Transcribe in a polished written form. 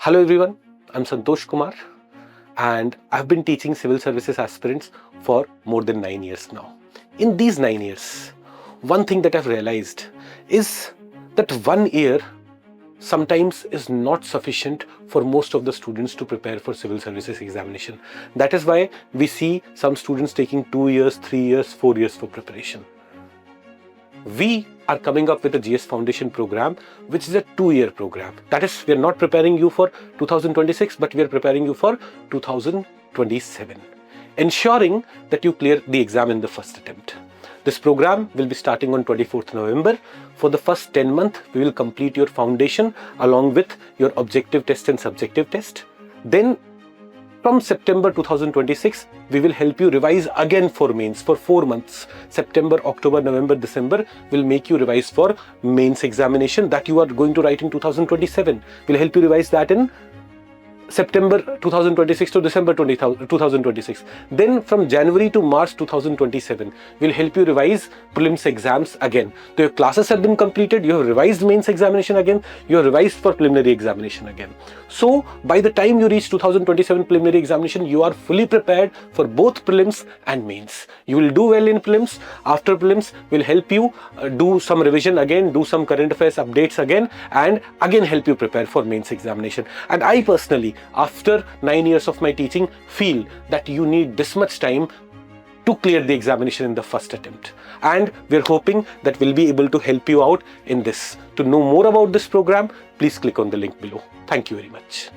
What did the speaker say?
Hello everyone, I'm Santosh Kumar and I've been teaching civil services aspirants for more than 9 years now. In these 9 years, one thing that I've realized is that 1 year sometimes is not sufficient for most of the students to prepare for civil services examination. That is why we see some students taking 2 years, 3 years, 4 years for preparation. We are coming up with a GS Foundation program, which is a 2-year program. That is, we are not preparing you for 2026, but we are preparing you for 2027, ensuring that you clear the exam in the first attempt. This program will be starting on 24th November. For the first 10 months, we will complete your foundation along with your objective test and subjective test. Then from September 2026, we will help you revise again for mains for 4 months. September, October, November, December will make you revise for mains examination that you are going to write in 2027. We'll help you revise that in September 2026 to December 2026. Then from January to March 2027, we'll help you revise prelims exams again. So your classes have been completed, you have revised mains examination again, you have revised for preliminary examination again. So by the time you reach 2027 preliminary examination, you are fully prepared for both prelims and mains. You will do well in prelims. After prelims, we'll help you do some revision again, do some current affairs updates again, and again help you prepare for mains examination. And I personally, after 9 years of my teaching, feel that you need this much time to clear the examination in the first attempt. And we're hoping that we'll be able to help you out in this. To know more about this program, please click on the link below. Thank you very much.